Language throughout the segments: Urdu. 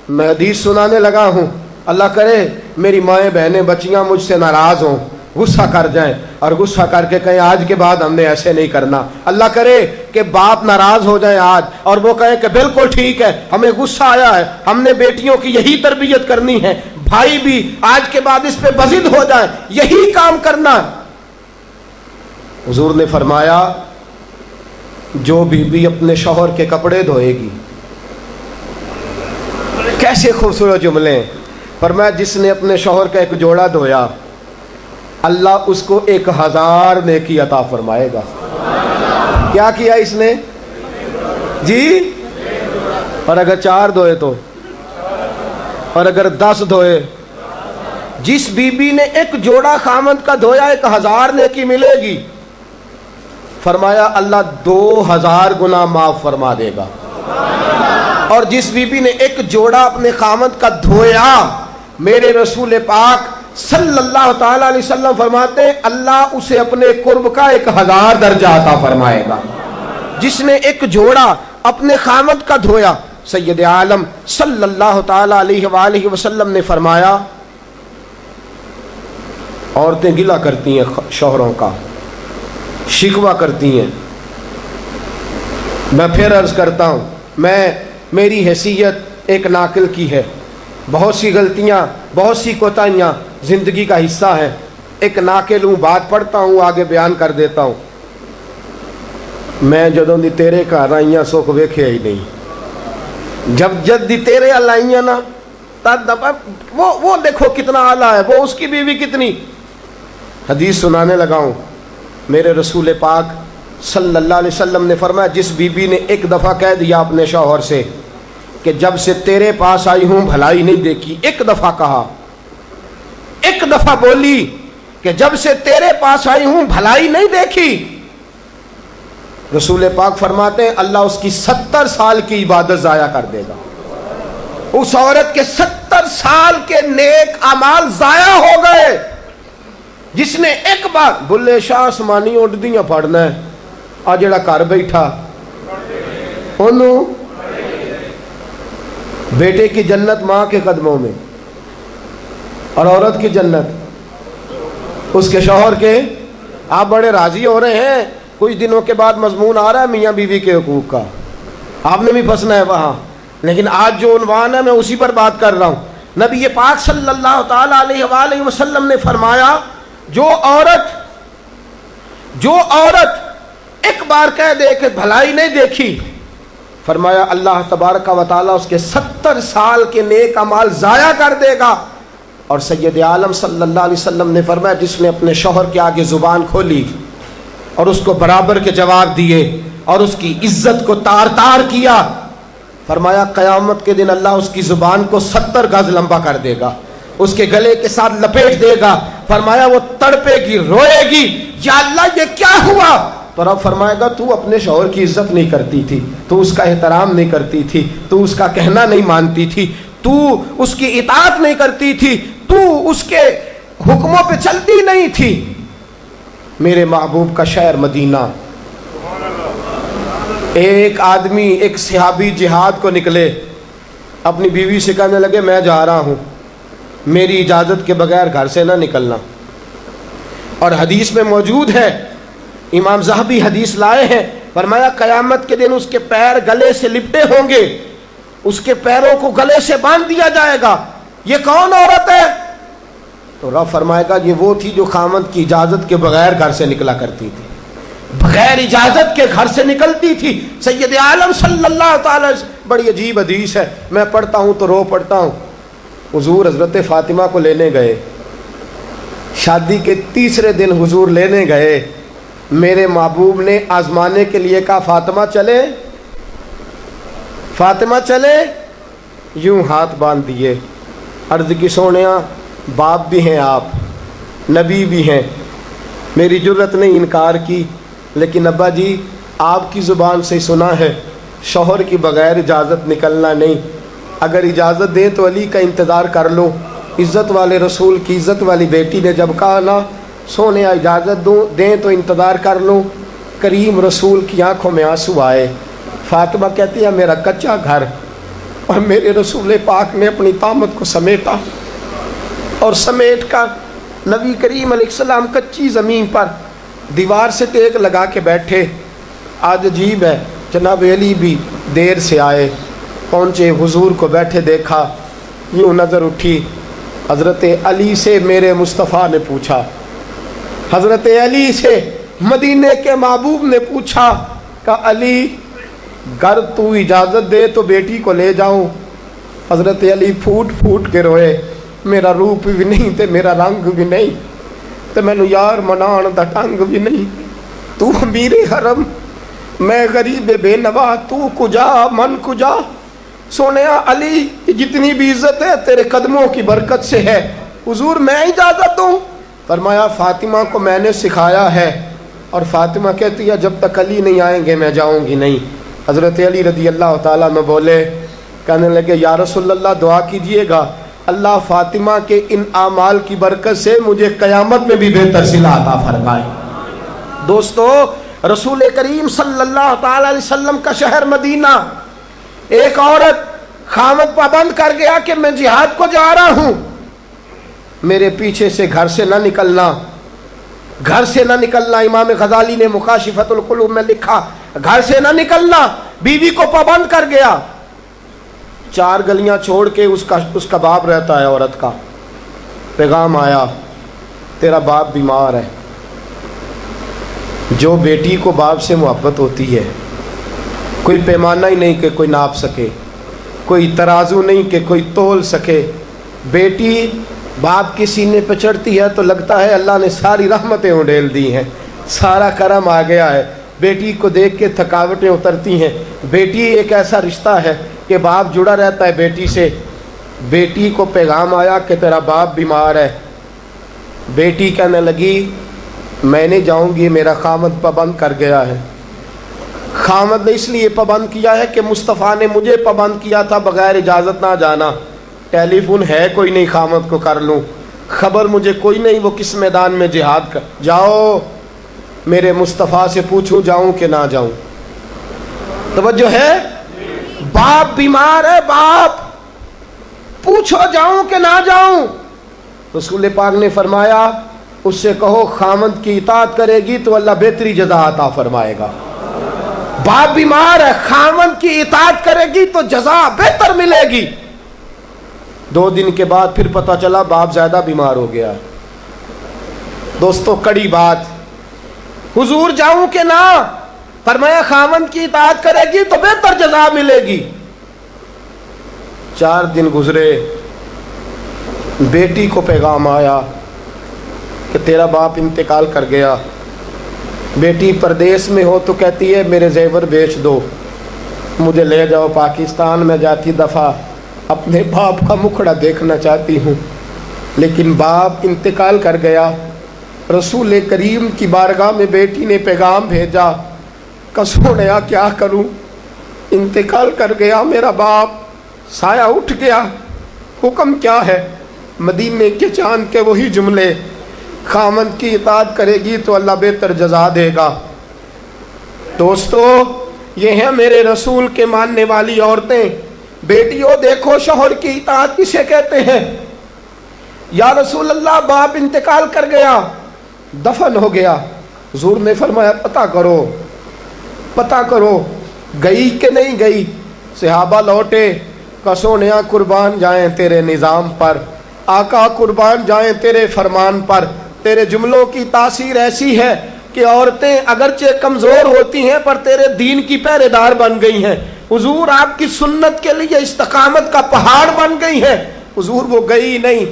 میں حدیث سنانے لگا ہوں، اللہ کرے میری مائیں بہنیں بچیاں مجھ سے ناراض ہوں، غصہ کر جائیں اور غصہ کر کے کہیں آج کے بعد ہم نے ایسے نہیں کرنا۔ اللہ کرے کہ باپ ناراض ہو جائیں آج اور وہ کہیں کہ بالکل ٹھیک ہے، ہمیں غصہ آیا ہے، ہم نے بیٹیوں کی یہی تربیت کرنی ہے، بھائی بھی آج کے بعد اس پہ بضد ہو جائیں، یہی کام کرنا۔ حضور نے فرمایا جو بیوی اپنے شوہر کے کپڑے دھوئے گی، کیسے خوبصورت جملے، فرمایا جس نے اپنے شوہر کا ایک جوڑا دھویا اللہ اس کو 1000 نیکی عطا فرمائے گا۔ کیا کیا اس نے جی؟ اور اگر 4 دھوئے تو، اور اگر 10 دھوئے، جس بی بی نے ایک جوڑا خامند کا دھویا 1000 نیکی ملے گی۔ فرمایا اللہ 2000 گنا معاف فرما دے گا۔ اور جس بی بی نے ایک جوڑا اپنے خامند کا دھویا، میرے رسول پاک صلی اللہ تعالی علیہ وسلم فرماتے ہیں اللہ اسے اپنے قرب کا 1000 درجہ عطا فرمائے گا۔ جس نے ایک جوڑا اپنے خامند کا دھویا، سید عالم صلی اللہ تعالی علیہ وآلہ وسلم نے فرمایا عورتیں گلہ کرتی ہیں شوہروں کا، شکوہ کرتی ہیں۔ میں پھر عرض کرتا ہوں، میری حیثیت ایک ناقل کی ہے، بہت سی غلطیاں، بہت سی کوتاہیاں زندگی کا حصہ ہے، ایک ناقل ہوں، بات پڑھتا ہوں آگے بیان کر دیتا ہوں۔ میں جدوں دی تیرے گھر آئیاں سکھ ویکھیا ہی نہیں، جب جد دی تیرے ال آئیاں نا وہ دیکھو کتنا اعلیٰ ہے، وہ اس کی بیوی کتنی۔ حدیث سنانے لگا ہوں، میرے رسول پاک صلی اللہ علیہ وسلم نے فرمایا جس بی بی نے ایک دفعہ کہہ دیا اپنے شوہر سے کہ جب سے تیرے پاس آئی ہوں بھلائی نہیں دیکھی، ایک دفعہ کہا، ایک دفعہ بولی کہ جب سے تیرے پاس آئی ہوں بھلائی نہیں دیکھی، رسول پاک فرماتے ہیں اللہ اس کی 70 سال کی عبادت ضائع کر دے گا۔ اس عورت کے 70 سال کے نیک اعمال ضائع ہو گئے، جس نے ایک بار بلے شاہ آسمانی اڈدیاں پڑھنا ہے، آ جڑا گھر بیٹھا انہوں بیٹے کی جنت ماں کے قدموں میں، اور عورت کی جنت اس کے شوہر کے۔ آپ بڑے راضی ہو رہے ہیں، کچھ دنوں کے بعد مضمون آ رہا ہے میاں بیوی کے حقوق کا، آپ نے بھی پھنسنا ہے وہاں، لیکن آج جو عنوان ہے میں اسی پر بات کر رہا ہوں۔ نبی پاک صلی اللہ تعالی علیہ وآلہ وسلم نے فرمایا جو عورت ایک بار کہہ دے کہ بھلائی نہیں دیکھی، فرمایا اللہ تبارک و تعالیٰ اس کے 70 سال کے نیک اعمال ضائع کر دے گا۔ اور سید عالم صلی اللہ علیہ وسلم نے فرمایا جس نے اپنے شوہر کے آگے زبان کھولی اور اس کو برابر کے جواب دیے اور اس کی عزت کو تار تار کیا، فرمایا قیامت کے دن اللہ اس کی زبان کو 70 گز لمبا کر دے گا، اس کے گلے کے ساتھ لپیٹ دے گا۔ فرمایا وہ تڑپے گی، روئے گی، یا اللہ یہ کیا ہوا؟ تو رب فرمائے گا تو اپنے شوہر کی عزت نہیں کرتی تھی، تو اس کا احترام نہیں کرتی تھی، تو اس کا کہنا نہیں مانتی تھی، تو اس کی اطاعت نہیں کرتی تھی، تو اس کے حکموں پہ چلتی نہیں تھی۔ میرے محبوب کا شہر مدینہ، ایک آدمی، ایک صحابی جہاد کو نکلے، اپنی بیوی سے کہنے لگے میں جا رہا ہوں، میری اجازت کے بغیر گھر سے نہ نکلنا۔ اور حدیث میں موجود ہے، امام ذہبی حدیث لائے ہیں، فرمایا قیامت کے دن اس کے پیر گلے سے لپٹے ہوں گے، اس کے پیروں کو گلے سے باندھ دیا جائے گا، یہ کون عورت ہے؟ تو رب فرمائے گا یہ وہ تھی جو خامند کی اجازت کے بغیر گھر سے نکلا کرتی تھی، بغیر اجازت کے گھر سے نکلتی تھی۔ سید عالم صلی اللہ تعالی، بڑی عجیب حدیث ہے، میں پڑھتا ہوں تو رو پڑھتا ہوں۔ حضور حضرت فاطمہ کو لینے گئے، شادی کے تیسرے دن حضور لینے گئے، میرے محبوب نے آزمانے کے لیے کہا فاطمہ چلے، فاطمہ چلے، یوں ہاتھ باندھ دیے، عرض کی سونیا باپ بھی ہیں آپ، نبی بھی ہیں، میری جرت نہیں انکار کی، لیکن ابا جی آپ کی زبان سے سنا ہے شوہر کی بغیر اجازت نکلنا نہیں، اگر اجازت دیں تو علی کا انتظار کر لو۔ عزت والے رسول کی عزت والی بیٹی نے جب کہا نا سونے اجازت دیں تو انتظار کر لو، کریم رسول کی آنکھوں میں آنسو آئے۔ فاطمہ کہتی ہے میرا کچا گھر اور میرے رسول پاک نے اپنی طامت کو سمیٹا اور سمیٹ کر نبی کریم علیہ السلام کچی زمین پر دیوار سے ٹیک لگا کے بیٹھے. آج عجیب ہے، جناب علی بھی دیر سے آئے، پہنچے، حضور کو بیٹھے دیکھا، یوں نظر اٹھی. حضرت علی سے میرے مصطفیٰ نے پوچھا، حضرت علی سے مدینے کے محبوب نے پوچھا کہ علی گر تو اجازت دے تو بیٹی کو لے جاؤں. حضرت علی پھوٹ پھوٹ کے روئے، میرا روپ بھی نہیں تے میرا رنگ بھی نہیں تے مینوں یار منان دا ٹنگ بھی نہیں. تو امیر حرم، میں غریب بے نوا، تو کجا من کجا. سونیا علی جتنی بھی عزت ہے تیرے قدموں کی برکت سے ہے، حضور میں اجازت دوں؟ فرمایا فاطمہ کو میں نے سکھایا ہے، اور فاطمہ کہتی ہے جب تک علی نہیں آئیں گے میں جاؤں گی نہیں. حضرت علی رضی اللہ تعالیٰ عنہ بولے، کہنے لگے یا رسول اللہ دعا کیجئے گا اللہ فاطمہ کے ان اعمال کی برکت سے مجھے قیامت میں بھی بہتر صلہ عطا فرمائے. دوستو، رسول کریم صلی اللہ تعالیٰ علیہ وسلم کا شہر مدینہ، ایک عورت خامد پابند کر گیا کہ میں جہاد کو جا رہا ہوں، میرے پیچھے سے گھر سے نہ نکلنا، گھر سے نہ نکلنا. امام غزالی نے مکاشفۃ القلوب میں لکھا گھر سے نہ نکلنا. بیوی کو پابند کر گیا. 4 گلیاں چھوڑ کے اس کا باپ رہتا ہے، عورت کا پیغام آیا تیرا باپ بیمار ہے. جو بیٹی کو باپ سے محبت ہوتی ہے، کوئی پیمانہ ہی نہیں کہ کوئی ناپ سکے، کوئی ترازو نہیں کہ کوئی تول سکے. بیٹی باپ کے سینے پہ چڑھتی ہے تو لگتا ہے اللہ نے ساری رحمتیں اڈیل دی ہیں، سارا کرم آ گیا ہے. بیٹی کو دیکھ کے تھکاوٹیں اترتی ہیں. بیٹی ایک ایسا رشتہ ہے کہ باپ جڑا رہتا ہے بیٹی سے. بیٹی کو پیغام آیا کہ تیرا باپ بیمار ہے. بیٹی کہنے لگی میں نہیں جاؤں گی، میرا خامد پابند کر گیا ہے. خامد نے اس لیے پابند کیا ہے کہ مصطفیٰ نے مجھے پابند کیا تھا بغیر اجازت نہ جانا. ٹیلی فون ہے کوئی نہیں خامد کو کر لوں، خبر مجھے کوئی نہیں وہ کس میدان میں جہاد کر. جاؤ میرے مصطفیٰ سے پوچھو جاؤں کہ نہ جاؤں. توجہ ہے، باپ بیمار ہے، باپ پوچھو جاؤں کہ نہ جاؤں. رسول پاک نے فرمایا اس سے کہو خامد کی اطاعت کرے گی تو اللہ بہتری جزا عطا فرمائے گا. باپ بیمار ہے، خامد کی اطاعت کرے گی تو جزا بہتر ملے گی. 2 دن کے بعد پھر پتہ چلا باپ زیادہ بیمار ہو گیا. دوستو کڑی بات، حضور جاؤں کہ نہ؟ فرمایا خامد کی اطاعت کرے گی تو بہتر جزا ملے گی. 4 دن گزرے، بیٹی کو پیغام آیا کہ تیرا باپ انتقال کر گیا. بیٹی پردیس میں ہو تو کہتی ہے میرے زیور بیچ دو، مجھے لے جاؤ پاکستان میں، جاتی دفعہ اپنے باپ کا مکھڑا دیکھنا چاہتی ہوں. لیکن باپ انتقال کر گیا. رسول کریم کی بارگاہ میں بیٹی نے پیغام بھیجا کہ سونیا کیا کروں، انتقال کر گیا میرا باپ، سایہ اٹھ گیا، حکم کیا ہے؟ مدینے کے چاند کے وہی جملے، خامد کی اطاعت کرے گی تو اللہ بہتر جزا دے گا. دوستو یہ ہیں میرے رسول کے ماننے والی عورتیں. بیٹیوں دیکھو شوہر کی اطاعت کسے کہتے ہیں. یا رسول اللہ باپ انتقال کر گیا، دفن ہو گیا. حضور نے فرمایا پتہ کرو گئی کہ نہیں گئی. صحابہ لوٹے کہ سونیا قربان جائیں تیرے نظام پر، آقا قربان جائیں تیرے فرمان پر. تیرے جملوں کی تاثیر ایسی ہے کہ عورتیں اگرچہ کمزور ہوتی ہیں پر تیرے دین کی پہرے دار بن گئی ہیں. حضور آپ کی سنت کے لیے استقامت کا پہاڑ بن گئی ہیں. حضور وہ گئی نہیں.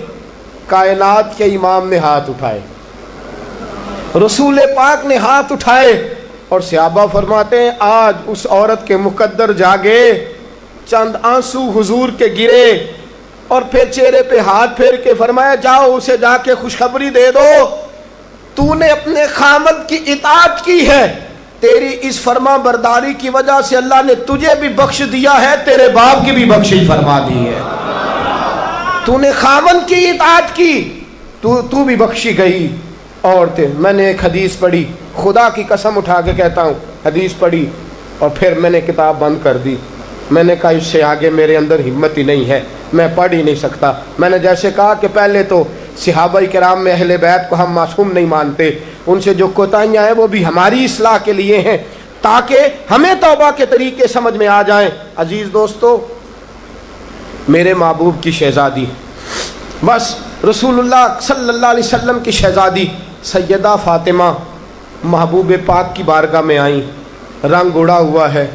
کائنات کے امام نے ہاتھ اٹھائے، رسول پاک نے ہاتھ اٹھائے، اور صحابہ فرماتے ہیں آج اس عورت کے مقدر جاگے. چند آنسو حضور کے گرے اور پھر چہرے پہ ہاتھ پھیر کے فرمایا جاؤ اسے جا کے خوشخبری دے دو، تو نے اپنے خامد کی اطاعت کی ہے، تیری اس فرما برداری کی وجہ سے اللہ نے تجھے بھی بخش دیا ہے، تیرے باپ کی بھی بخشش فرما دی ہے. تو نے خامد کی اطاعت کی تو بھی بخشی گئی. عورتیں، میں نے ایک حدیث پڑھی، خدا کی قسم اٹھا کے کہتا ہوں، حدیث پڑھی اور پھر میں نے کتاب بند کر دی. میں نے کہا اس سے آگے میرے اندر ہمت ہی نہیں ہے، میں پڑھ ہی نہیں سکتا۔ میں نے جیسے کہا کہ پہلے تو صحابہ کرام میں اہل بیت کو ہم معصوم نہیں مانتے، ان سے جو کوتاہیاں ہیں وہ بھی ہماری اصلاح کے لیے ہیں تاکہ ہمیں توبہ کے طریقے سمجھ میں آ جائیں۔ عزیز دوستو، میرے محبوب کی شہزادی، بس رسول اللہ صلی اللہ علیہ وسلم کی شہزادی سیدہ فاطمہ محبوب پاک کی بارگاہ میں آئیں، رنگ اڑا ہوا ہے،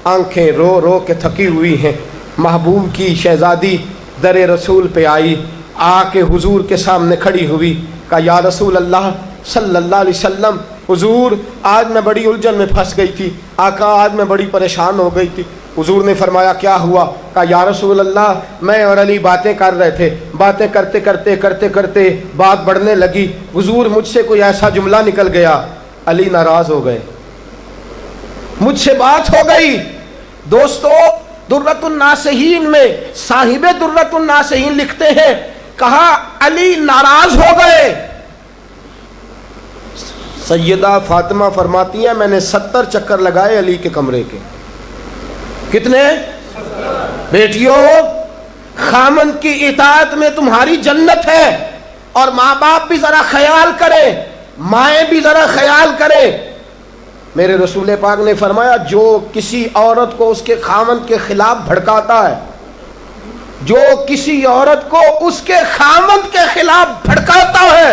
آنکھیں رو رو کے تھکی ہوئی ہیں۔ محبوب کی شہزادی در رسول پہ آئی، آ کے حضور کے سامنے کھڑی ہوئی، کہا یا رسول اللہ صلی اللہ علیہ وسلم، حضور آج میں بڑی الجھن میں پھنس گئی تھی، آقا آج میں بڑی پریشان ہو گئی تھی۔ حضور نے فرمایا کیا ہوا؟ کہا یا رسول اللہ میں اور علی باتیں کر رہے تھے، باتیں کرتے کرتے بات بڑھنے لگی، حضور مجھ سے کوئی ایسا جملہ نکل گیا، علی ناراض ہو گئے، مجھ سے بات ہو گئی۔ دوستو، درۃ الناصحین میں صاحب درۃ الناصحین لکھتے ہیں، کہا علی ناراض ہو گئے۔ سیدہ فاطمہ فرماتی ہیں میں نے 70 چکر لگائے علی کے کمرے کے۔ کتنے؟ بیٹیوں، خامند کی اطاعت میں تمہاری جنت ہے، اور ماں باپ بھی ذرا خیال کریں، مائیں بھی ذرا خیال کریں۔ میرے رسول پاک نے فرمایا جو کسی عورت کو اس کے خامند کے خلاف بھڑکاتا ہے، جو کسی عورت کو اس کے خامند کے خلاف بھڑکاتا ہے،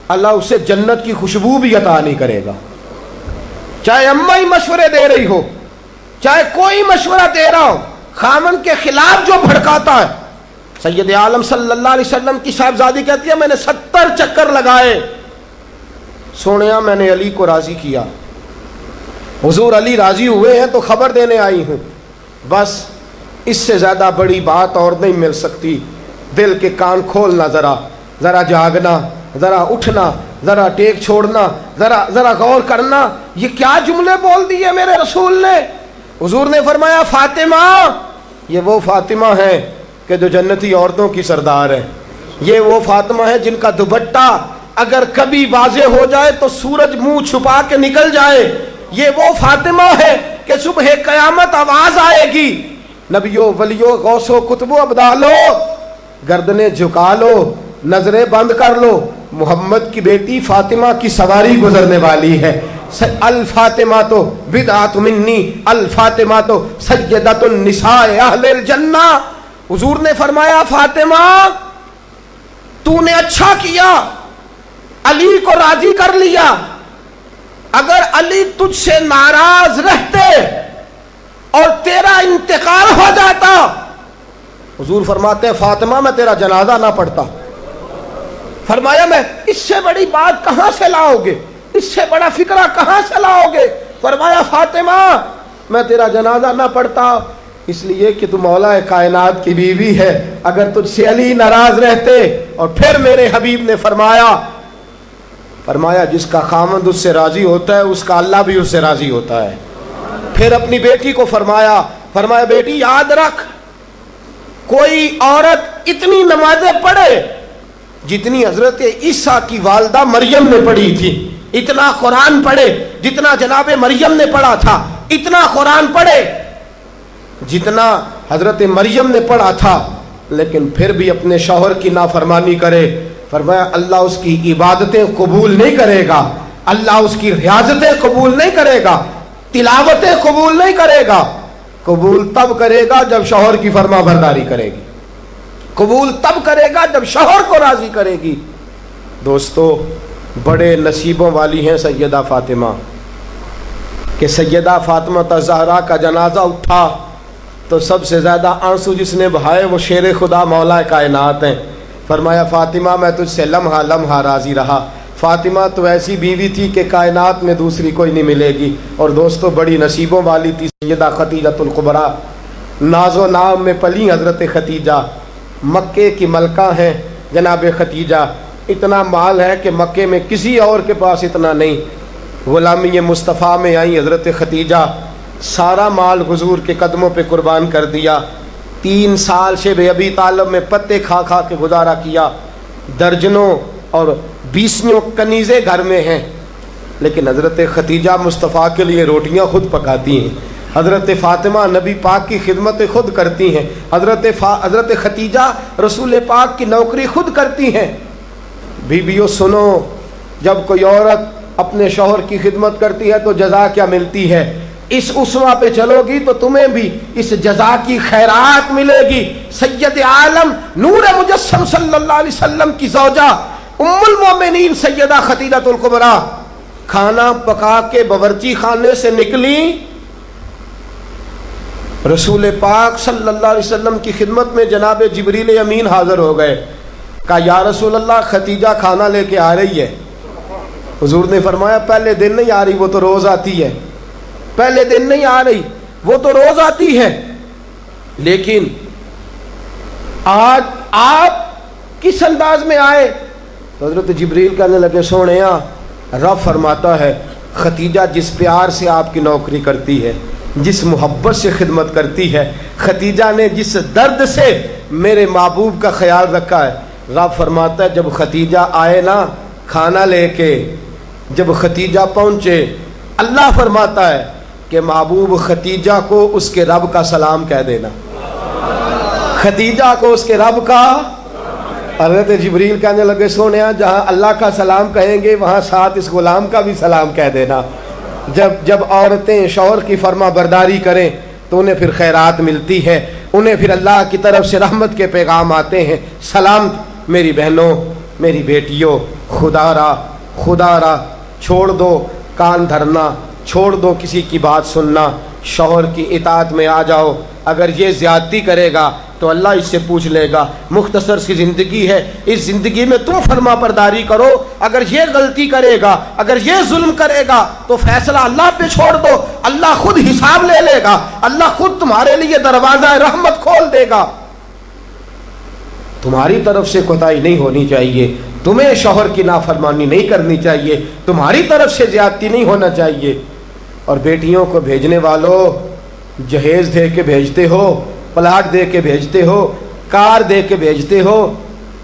اللہ اسے جنت کی خوشبو بھی عطا نہیں کرے گا۔ چاہے اماں ہی مشورے دے رہی ہو، چاہے کوئی مشورہ دے رہا ہو، خامند کے خلاف جو بھڑکاتا ہے۔ سید عالم صلی اللہ علیہ وسلم کی صاحبزادی کہتی ہے میں نے 70 چکر لگائے، سونیا میں نے علی کو راضی کیا، حضور علی راضی ہوئے ہیں تو خبر دینے آئی ہوں، بس اس سے زیادہ بڑی بات اور نہیں مل سکتی۔ دل کے کان کھولنا، ذرا جاگنا، ذرا اٹھنا، ذرا ٹیک چھوڑنا، ذرا غور کرنا، یہ کیا جملے بول دیے میرے رسول نے۔ حضور نے فرمایا فاطمہ، یہ وہ فاطمہ ہے کہ جو جنتی عورتوں کی سردار ہے، یہ وہ فاطمہ ہے جن کا دوپٹہ اگر کبھی واضح ہو جائے تو سورج منہ چھپا کے نکل جائے، یہ وہ فاطمہ ہے کہ صبح قیامت آواز آئے گی، نبیوں ولیوں غوثوں کتبوں ابدالو گردنیں جھکا لو، نظریں بند کر لو، محمد کی بیٹی فاطمہ کی سواری گزرنے والی ہے۔ الفاطمہ تو بدعت منی، الفاطمہ تو سیدۃ النساء اہل الجنہ۔ حضور نے فرمایا فاطمہ تو نے اچھا کیا، علی کو راضی کر لیا، اگر علی تجھ سے ناراض رہتے اور تیرا انتقال ہو جاتا، حضور فرماتے ہیں فاطمہ میں تیرا جنازہ نہ پڑھتا۔ فرمایا میں اس سے بڑی بات کہاں سے لاؤ گے، اس سے بڑا فکرہ کہاں سے لاؤ گے؟ فرمایا فاطمہ میں تیرا جنازہ نہ پڑھتا اس لیے کہ تو مولا کائنات کی بیوی ہے، اگر تجھ سے علی ناراض رہتے۔ اور پھر میرے حبیب نے فرمایا جس کا خامند اس سے راضی ہوتا ہے اس کا اللہ بھی اس سے راضی ہوتا ہے۔ پھر اپنی بیٹی کو فرمایا بیٹی یاد رکھ، کوئی عورت اتنی نمازیں پڑھے جتنی حضرت عیسیٰ کی والدہ مریم نے پڑھی تھی، اتنا قرآن پڑھے جتنا جناب مریم نے پڑھا تھا، اتنا قرآن پڑھے جتنا حضرت مریم نے پڑھا تھا، لیکن پھر بھی اپنے شوہر کی نافرمانی کرے، فرمایا اللہ اس کی عبادتیں قبول نہیں کرے گا، اللہ اس کی ریاضتیں قبول نہیں کرے گا، تلاوتیں قبول نہیں کرے گا۔ قبول تب کرے گا جب شوہر کی فرما برداری کرے گی، قبول تب کرے گا جب شوہر کو راضی کرے گی۔ دوستو، بڑے نصیبوں والی ہیں سیدہ فاطمہ کہ سیدہ فاطمہ الزہرا کا جنازہ اٹھا تو سب سے زیادہ آنسو جس نے بہائے وہ شیر خدا مولا کائنات ہیں۔ فرمایا فاطمہ میں تجھ سے لمحہ لمحہ راضی رہا، فاطمہ تو ایسی بیوی تھی کہ کائنات میں دوسری کوئی نہیں ملے گی۔ اور دوستو بڑی نصیبوں والی تھی سیدہ خدیجہ الکبریٰ، ناز و نام میں پلی حضرت خدیجہ، مکے کی ملکہ ہیں جناب خدیجہ، اتنا مال ہے کہ مکے میں کسی اور کے پاس اتنا نہیں۔ غلامی مصطفیٰ میں آئی حضرت خدیجہ، سارا مال حضور کے قدموں پہ قربان کر دیا، 3 سال شیب ابی طالب میں پتے کھا کھا کے گزارا کیا، درجنوں اور 20 کنیزیں گھر میں ہیں، لیکن حضرت خدیجہ مصطفیٰ کے لیے روٹیاں خود پکاتی ہیں۔ حضرت فاطمہ نبی پاک کی خدمت خود کرتی ہیں، حضرت خدیجہ رسول پاک کی نوکری خود کرتی ہیں۔ بیویوں سنو، جب کوئی عورت اپنے شوہر کی خدمت کرتی ہے تو جزا کیا ملتی ہے؟ اس اسوہ پہ چلو گی تو تمہیں بھی اس جزا کی خیرات ملے گی۔ سید عالم نور مجسم صلی اللہ علیہ وسلم کی زوجہ ام المومنین سیدہ خدیجہ الکبریٰ کھانا پکا کے باورچی خانے سے نکلی، رسول پاک صلی اللہ علیہ وسلم کی خدمت میں جناب جبریل امین حاضر ہو گئے۔ کہا یا رسول اللہ خدیجہ کھانا لے کے آ رہی ہے۔ حضور نے فرمایا پہلے دن نہیں آ رہی، وہ تو روز آتی ہے۔ پہلے دن نہیں آ رہی، وہ تو روز آتی ہے، لیکن آج آپ کس انداز میں آئے؟ حضرت جبریل کہنے لگے سونیا، رب فرماتا ہے خدیجہ جس پیار سے آپ کی نوکری کرتی ہے، جس محبت سے خدمت کرتی ہے، خدیجہ نے جس درد سے میرے محبوب کا خیال رکھا ہے، رب فرماتا ہے جب خدیجہ آئے نا کھانا لے کے، جب خدیجہ پہنچے، اللہ فرماتا ہے کہ محبوب خدیجہ کو اس کے رب کا سلام کہہ دینا، خدیجہ کو اس کے رب کا۔ حضرت جبریل کہنے لگے سونیا جہاں اللہ کا سلام کہیں گے وہاں ساتھ اس غلام کا بھی سلام کہہ دینا۔ جب عورتیں شوہر کی فرما برداری کریں تو انہیں پھر خیرات ملتی ہے، انہیں پھر اللہ کی طرف سے رحمت کے پیغام آتے ہیں۔ سلام میری بہنوں، میری بیٹیوں، خدا را چھوڑ دو کان دھرنا، چھوڑ دو کسی کی بات سننا، شوہر کی اطاعت میں آ جاؤ۔ اگر یہ زیادتی کرے گا تو اللہ اس سے پوچھ لے گا۔ مختصر سی زندگی ہے، اس زندگی میں تم فرما برداری کرو۔ اگر یہ غلطی کرے گا، اگر یہ ظلم کرے گا تو فیصلہ اللہ پہ چھوڑ دو، اللہ خود حساب لے لے گا، اللہ خود تمہارے لیے دروازہ رحمت کھول دے گا۔ تمہاری طرف سے کوتاہی نہیں ہونی چاہیے، تمہیں شوہر کی نافرمانی نہیں کرنی چاہیے، تمہاری طرف سے زیادتی نہیں ہونا چاہیے۔ اور بیٹیوں کو بھیجنے والوں، جہیز دے کے بھیجتے ہو، پلاٹ دے کے بھیجتے ہو، کار دے کے بھیجتے ہو،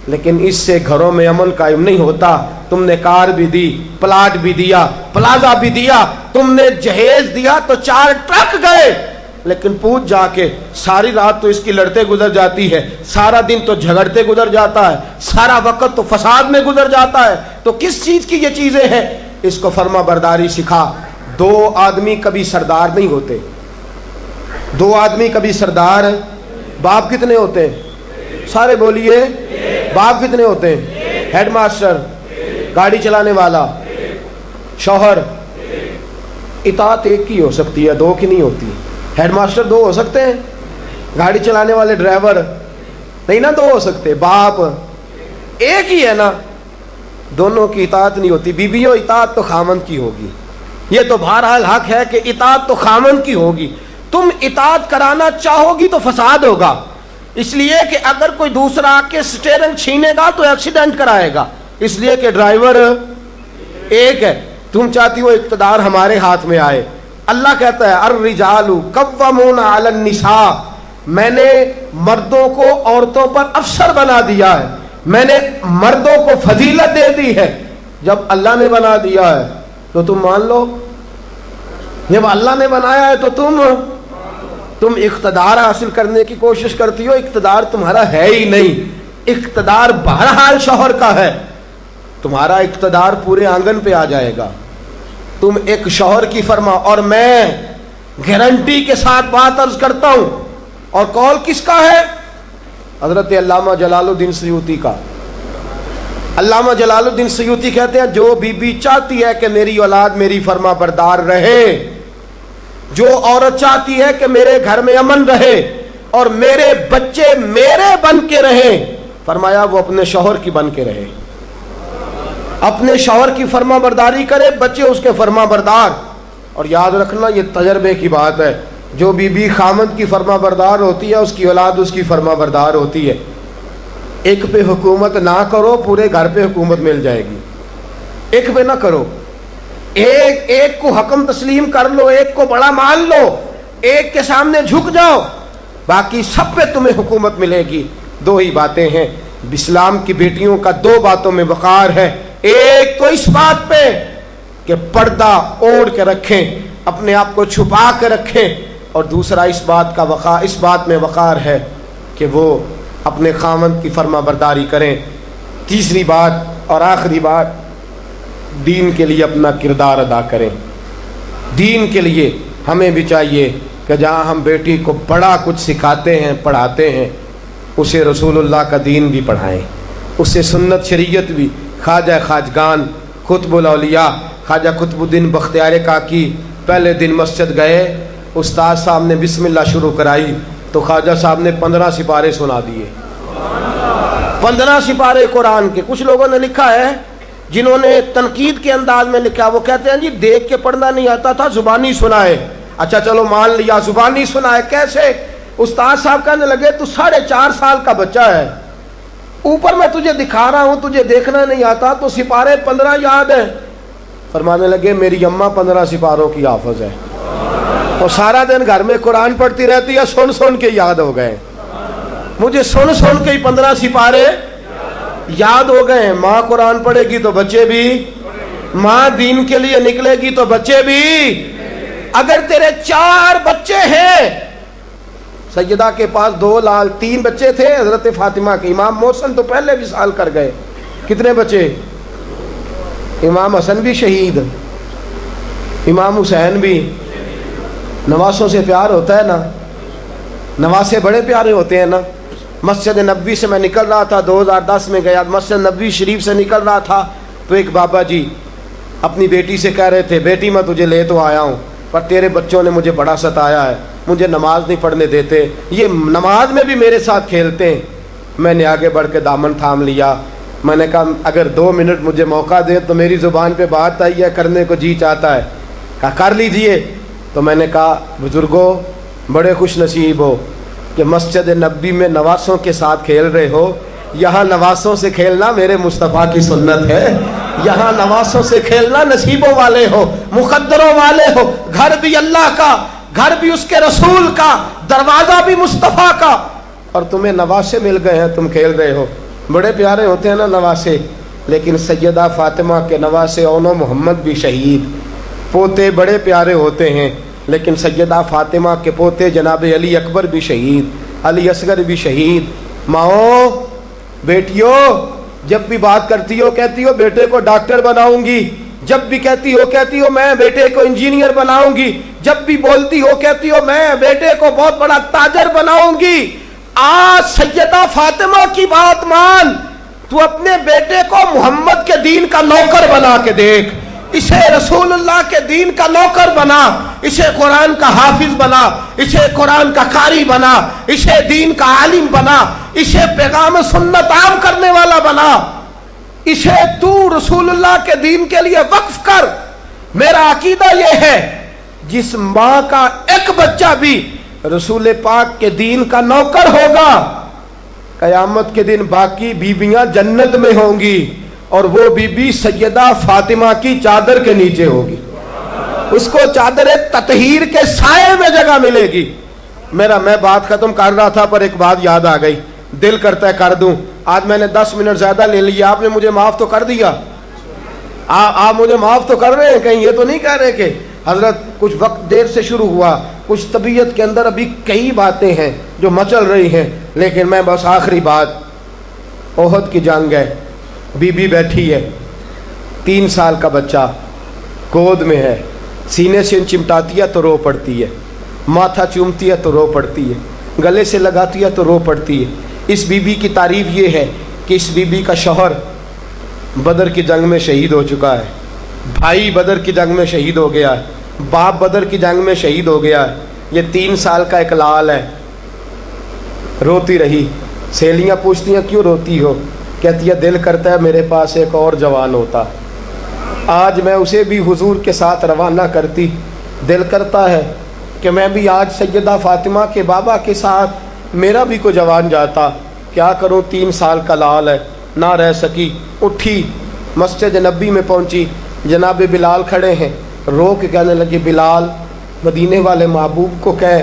لیکن اس سے گھروں میں امن قائم نہیں ہوتا۔ تم نے کار بھی دی، پلاٹ بھی دیا، پلازا بھی دیا، تم نے جہیز دیا تو 4 ٹرک گئے، لیکن پوچھ جا کے ساری رات تو اس کی لڑتے گزر جاتی ہے، سارا دن تو جھگڑتے گزر جاتا ہے، سارا وقت تو فساد میں گزر جاتا ہے، تو کس چیز کی یہ چیزیں ہیں؟ اس کو فرما برداری سکھا۔ 2 آدمی کبھی سردار نہیں ہوتے، 2 آدمی کبھی سردار۔ باپ کتنے ہوتے ہیں؟ سارے بولیے، باپ کتنے ہوتے ہیں؟ ہیڈ ماسٹر، گاڑی چلانے والا، شوہر۔ اطاعت ایک کی ہو سکتی ہے، 2 کی نہیں ہوتی۔ ہیڈ ماسٹر 2 ہو سکتے ہیں، گاڑی چلانے والے ڈرائیور نہیں نا 2 ہو سکتے، باپ ایک ہی ہے نا، دونوں کی اطاعت نہیں ہوتی۔ بیویوں اطاعت تو خامند کی ہوگی، یہ تو بہرحال حق ہے کہ اطاعت تو خامند کی ہوگی۔ تم اطاعت کرانا چاہو گی تو فساد ہوگا، اس لیے کہ اگر کوئی دوسرا آ کے سٹیئرنگ چھینے گا تو ایکسیڈنٹ کرائے گا، اس لیے کہ ڈرائیور ایک ہے۔ تم چاہتی ہو اقتدار ہمارے ہاتھ میں آئے، اللہ کہتا ہے الرجال قوامون علی النساء، میں نے مردوں کو عورتوں پر افسر بنا دیا ہے، میں نے مردوں کو فضیلت دے دی ہے۔ جب اللہ نے بنا دیا ہے تو تم مان لو، جب اللہ نے بنایا ہے تو تم اقتدار حاصل کرنے کی کوشش کرتی ہو، اقتدار تمہارا ہے ہی نہیں، اقتدار بہرحال شوہر کا ہے، تمہارا اقتدار پورے آنگن پہ آ جائے گا۔ تم ایک شوہر کی فرما، اور میں گارنٹی کے ساتھ بات عرض کرتا ہوں، اور قول کس کا ہے؟ حضرت علامہ جلال الدین سیوطی کا۔ علامہ جلال الدین سیوطی کہتے ہیں جو بیوی چاہتی ہے کہ میری اولاد میری فرما بردار رہے، جو عورت چاہتی ہے کہ میرے گھر میں امن رہے اور میرے بچے میرے بن کے رہیں، فرمایا وہ اپنے شوہر کی بن کے رہے، اپنے شوہر کی فرما برداری کرے، بچے اس کے فرما بردار۔ اور یاد رکھنا یہ تجربے کی بات ہے، جو بیوی خامند کی فرما بردار ہوتی ہے اس کی اولاد اس کی فرما بردار ہوتی ہے۔ ایک پہ حکومت نہ کرو، پورے گھر پہ حکومت مل جائے گی۔ ایک پہ نہ کرو، ایک کو حکم تسلیم کر لو، ایک کو بڑا مان لو، ایک کے سامنے جھک جاؤ، باقی سب پہ تمہیں حکومت ملے گی۔ 2 ہی باتیں ہیں اسلام کی بیٹیوں کا، 2 باتوں میں وقار ہے۔ ایک تو اس بات پہ کہ پردہ اوڑھ کے رکھیں، اپنے آپ کو چھپا کے رکھیں، اور دوسرا اس بات میں وقار ہے کہ وہ اپنے خاوند کی فرما برداری کریں. تیسری بات اور آخری بات، دین کے لیے اپنا کردار ادا کریں. دین کے لیے ہمیں بھی چاہیے کہ جہاں ہم بیٹی کو بڑا کچھ سکھاتے ہیں پڑھاتے ہیں، اسے رسول اللہ کا دین بھی پڑھائیں، اسے سنت شریعت بھی. خواجہ خواجگان قطب الاولیاء خواجہ قطب الدین بختیار کاکی پہلے دن مسجد گئے، استاد صاحب نے بسم اللہ شروع کرائی تو خواجہ صاحب نے 15 سپارے سنا دیے. 15 سپارے قرآن کے. کچھ لوگوں نے لکھا ہے جنہوں نے تنقید کے انداز میں لکھا، وہ کہتے ہیں جی دیکھ کے پڑھنا نہیں آتا تھا، زبانی سنائے. اچھا چلو مان لیا زبانی سنائے. کیسے؟ استاد صاحب کہنے لگے تو 4.5 سال کا بچہ ہے، اوپر میں تجھے دکھا رہا ہوں، تجھے دیکھنا نہیں آتا تو سپارے 15 یاد ہیں. فرمانے لگے میری اماں 15 سپاروں کی حافظ ہے، تو سارا دن گھر میں قرآن پڑھتی رہتی ہے، سن سن کے یاد ہو گئے. مجھے سن سن کے ہی 15 سپارے یاد ہو گئے. ماں قرآن پڑھے گی تو بچے بھی، ماں دین کے لیے نکلے گی تو بچے بھی. اگر تیرے 4 بچے ہیں، سیدہ کے پاس 2 لال 3 بچے تھے حضرت فاطمہ کے. امام محسن تو پہلے وصال کر گئے. کتنے بچے؟ امام حسن بھی شہید، امام حسین بھی. نواسوں سے پیار ہوتا ہے نا، نواسے بڑے پیارے ہوتے ہیں نا. مسجد نبوی سے میں نکل رہا تھا، 2010 میں گیا، مسجد نبوی شریف سے نکل رہا تھا تو ایک بابا جی اپنی بیٹی سے کہہ رہے تھے بیٹی میں تجھے لے تو آیا ہوں پر تیرے بچوں نے مجھے بڑا ستایا ہے، مجھے نماز نہیں پڑھنے دیتے، یہ نماز میں بھی میرے ساتھ کھیلتے ہیں. میں نے آگے بڑھ کے دامن تھام لیا. میں نے کہا اگر 2 منٹ مجھے موقع دے تو میری زبان پہ بات آئی ہے، کرنے کو جی چاہتا ہے. کہا کر لیجئے. تو میں نے کہا بزرگوں بڑے خوش نصیب ہو کہ مسجد نبوی میں نواسوں کے ساتھ کھیل رہے ہو. یہاں نواسوں سے کھیلنا میرے مصطفیٰ کی سنت ہے. یہاں نواسوں سے کھیلنا نصیبوں والے ہو، مقدروں والے ہو. گھر بھی اللہ کا، گھر بھی اس کے رسول کا، دروازہ بھی مصطفیٰ کا، اور تمہیں نواسے مل گئے ہیں، تم کھیل رہے ہو. بڑے پیارے ہوتے ہیں نا نواسے. لیکن سیدہ فاطمہ کے نواسے اونو محمد بھی شہید. پوتے بڑے پیارے ہوتے ہیں لیکن سیدہ فاطمہ کے پوتے جناب علی اکبر بھی شہید، علی اصغر بھی شہید. ماؤں بیٹیوں جب بھی بات کرتی ہو کہتی ہو بیٹے کو ڈاکٹر بناؤں گی، جب بھی کہتی ہو میں بیٹے کو انجینئر بناؤں گی، جب بھی بولتی ہو کہتی ہو میں بیٹے کو بہت بڑا تاجر بناؤں گی. آج سیدہ فاطمہ کی بات مان، تو اپنے بیٹے کو محمد کے دین کا نوکر بنا کے دیکھ، اسے رسول اللہ کے دین کا نوکر بنا، اسے قرآن کا حافظ بنا، اسے قرآن کا قاری بنا، اسے دین کا عالم بنا، اسے پیغام سنت عام کرنے والا بنا، اسے تو رسول اللہ کے دین کے لیے وقف کر. میرا عقیدہ یہ ہے جس ماں کا ایک بچہ بھی رسول پاک کے دین کا نوکر ہوگا، قیامت کے دن باقی بیویاں جنت میں ہوں گی اور وہ بی بی سیدہ فاطمہ کی چادر کے نیچے ہوگی. اس کو چادر تطہیر کے سائے میں جگہ ملے گی. میں بات ختم کر رہا تھا پر ایک بات یاد آ گئی، دل کرتا ہے کر دوں. آج میں نے 10 منٹ زیادہ لے لیا، آپ نے مجھے معاف تو کر دیا، آپ مجھے معاف تو کر رہے ہیں، کہیں یہ تو نہیں کہہ رہے کہ حضرت کچھ وقت دیر سے شروع ہوا، کچھ طبیعت کے اندر ابھی کئی باتیں ہیں جو مچل رہی ہیں. لیکن میں بس آخری بات، احد کی جنگ ہے، بی بی بیٹھی ہے، 3 سال کا بچہ گود میں ہے، سینے سے چمٹاتی ہے تو رو پڑتی ہے، ماتھا چومتی ہے تو رو پڑتی ہے، گلے سے لگاتی ہے تو رو پڑتی ہے. اس بی بی کی تعریف یہ ہے کہ اس بی بی کا شوہر بدر کی جنگ میں شہید ہو چکا ہے، بھائی بدر کی جنگ میں شہید ہو گیا ہے، باپ بدر کی جنگ میں شہید ہو گیا ہے. یہ 3 سال کا ایک لال ہے. روتی رہی. سہیلیاں پوچھتی ہیں کیوں روتی ہو؟ کہتی ہے دل کرتا ہے میرے پاس ایک اور جوان ہوتا، آج میں اسے بھی حضور کے ساتھ روانہ کرتی. دل کرتا ہے کہ میں بھی آج سیدہ فاطمہ کے بابا کے ساتھ میرا بھی کوئی جوان جاتا. کیا کروں، 3 سال کا لال ہے. نہ رہ سکی، اٹھی مسجد نبی میں پہنچی. جناب بلال کھڑے ہیں، رو کے کہنے لگے بلال مدینے والے محبوب کو کہہ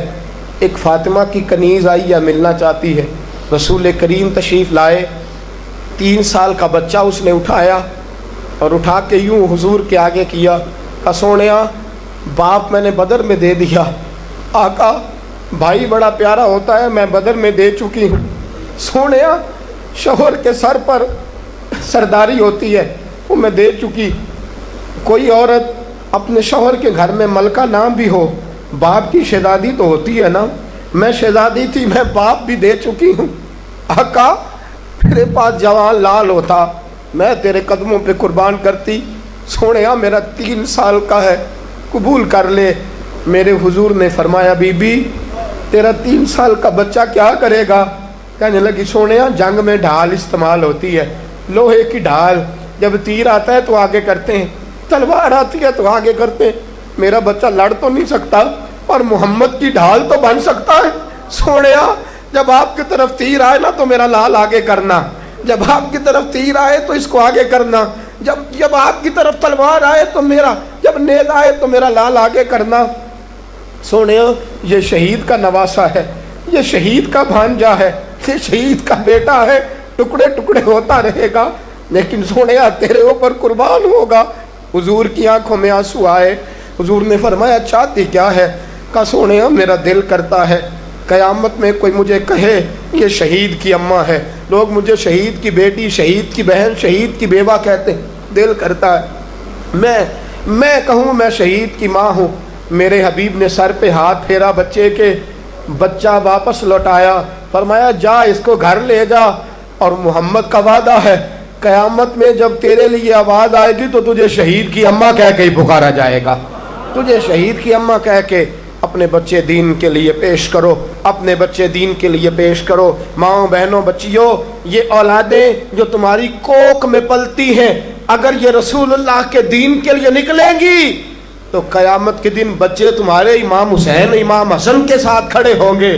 ایک فاطمہ کی کنیز آئی ہے، ملنا چاہتی ہے. رسول کریم تشریف لائے. 3 سال کا بچہ اس نے اٹھایا اور اٹھا کے یوں حضور کے آگے کیا. سونیا باپ میں نے بدر میں دے دیا، آقا بھائی بڑا پیارا ہوتا ہے، میں بدر میں دے چکی ہوں۔ سونیا شوہر کے سر پر سرداری ہوتی ہے، وہ میں دے چکی۔ کوئی عورت اپنے شوہر کے گھر میں ملکہ نام بھی ہو، باپ کی شہزادی تو ہوتی ہے نا، میں شہزادی تھی، میں باپ بھی دے چکی ہوں۔ آقا میرے پاس جوان لال ہوتا، میں تیرے قدموں پہ قربان کرتی۔ سونیا میرا 3 سال کا ہے، قبول کر لے۔ میرے حضور نے فرمایا بی بی تیرا 3 سال کا بچہ کیا کرے گا؟ کہنے لگی سونیا جنگ میں ڈھال استعمال ہوتی ہے، لوہے کی ڈھال، جب تیر آتا ہے تو آگے کرتے ہیں، تلوار آتی ہے تو آگے کرتے ہیں، میرا بچہ لڑ تو نہیں سکتا اور محمد کی ڈھال تو بن سکتا ہے۔ سونیا جب آپ کی طرف تیر آئے نا تو میرا لال آگے کرنا، جب آپ کی طرف تیر آئے تو اس کو آگے کرنا، جب آپ کی طرف تلوار آئے تو میرا، جب نیز آئے تو میرا لال آگے کرنا۔ سونیا یہ شہید کا نواسا ہے، یہ شہید کا بھانجا ہے، یہ شہید کا بیٹا ہے، ٹکڑے ٹکڑے ہوتا رہے گا لیکن سونیا تیرے اوپر قربان ہوگا۔ حضور کی آنکھوں میں آنسو آئے۔ حضور نے فرمایا چاہتی کیا ہے؟ کہا سونیا میرا دل کرتا ہے قیامت میں کوئی مجھے کہے یہ شہید کی اماں ہے، لوگ مجھے شہید کی بیٹی، شہید کی بہن، شہید کی بیوہ کہتے ہیں، دل کرتا ہے میں کہوں میں شہید کی ماں ہوں۔ میرے حبیب نے سر پہ ہاتھ پھیرا بچے کے، بچہ واپس لوٹایا، فرمایا جا اس کو گھر لے جا، اور محمد کا وعدہ ہے قیامت میں جب تیرے لیے آواز آئے گی تو تجھے شہید کی اماں کہہ کے ہی پکارا جائے گا، تجھے شہید کی اماں کہہ کے۔ اپنے بچے دین کے لیے پیش کرو، اپنے بچے دین کے لیے پیش کرو۔ ماؤں بہنوں بچیوں، یہ اولادیں جو تمہاری کوکھ میں پلتی ہیں اگر یہ رسول اللہ کے دین کے لیے نکلیں گی تو قیامت کے دن بچے تمہارے امام حسین امام حسن کے ساتھ کھڑے ہوں گے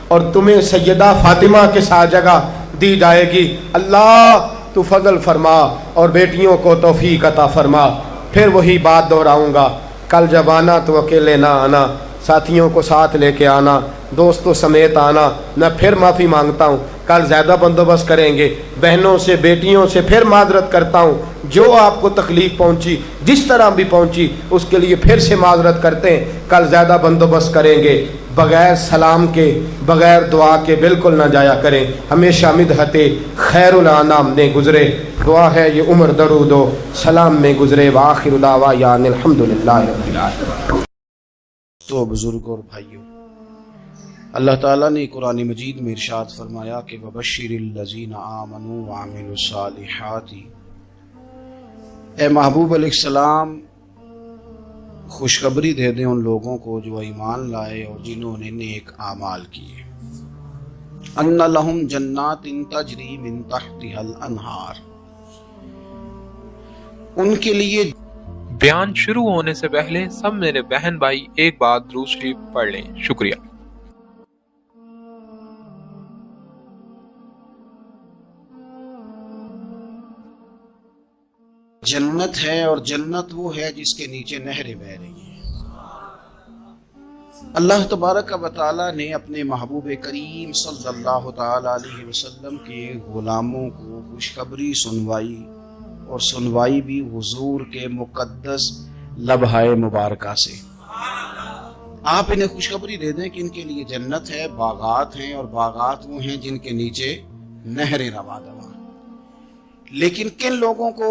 اور تمہیں سیدہ فاطمہ کے ساتھ جگہ دی جائے گی۔ اللہ تو فضل فرما اور بیٹیوں کو توفیق عطا فرما۔ پھر وہی بات دہراؤں گا، کل جب آنا تو اکیلے نہ آنا، ساتھیوں کو ساتھ لے کے آنا، دوستوں سمیت آنا۔ میں پھر معافی مانگتا ہوں، کل زیادہ بندوبست کریں گے، بہنوں سے بیٹیوں سے پھر معذرت کرتا ہوں، جو آپ کو تکلیف پہنچی جس طرح بھی پہنچی اس کے لیے پھر سے معذرت کرتے ہیں، کل زیادہ بندوبست کریں گے۔ بغیر سلام کے بغیر دعا کے بالکل نہ جایا کریں، ہمیشہ مدحت خیر الانام نے گزرے، دعا ہے یہ عمر درود و سلام میں گزرے۔ وآخر دعوانا الحمدللہ رب العالمین۔ تو بزرگ اور بھائیوں، اللہ تعالیٰ نے قرآن مجید میں ارشاد فرمایا کہ وَبَشِّرِ الَّذِينَ آمَنُوا وَعَمِلُوا الصَّالِحَاتِ، اے محبوب علیہ السلام خوشخبری دے دیں ان لوگوں کو جو ایمان لائے اور جنہوں نے نیک اعمال کیے، ان لہم جنات تجری من تحتها الانہار، ان کے لیے۔ بیان شروع ہونے سے پہلے سب میرے بہن بھائی ایک بار درود شریف پڑھ لیں، شکریہ۔ جنت ہے اور جنت وہ ہے جس کے نیچے نہریں بہہ رہی ہیں۔ اللہ تبارک و تعالی نے اپنے محبوب کریم صلی اللہ تعالی علیہ وسلم کے غلاموں کو خوشخبری سنوائی، اور سنوائی بھی حضور کے مقدس لبھہ مبارکہ سے۔ آپ انہیں خوشخبری دے دیں کہ ان کے لیے جنت ہے، باغات ہیں، اور باغات وہ ہیں جن کے نیچے نہریں رواں دواں۔ لیکن کن لوگوں کو؟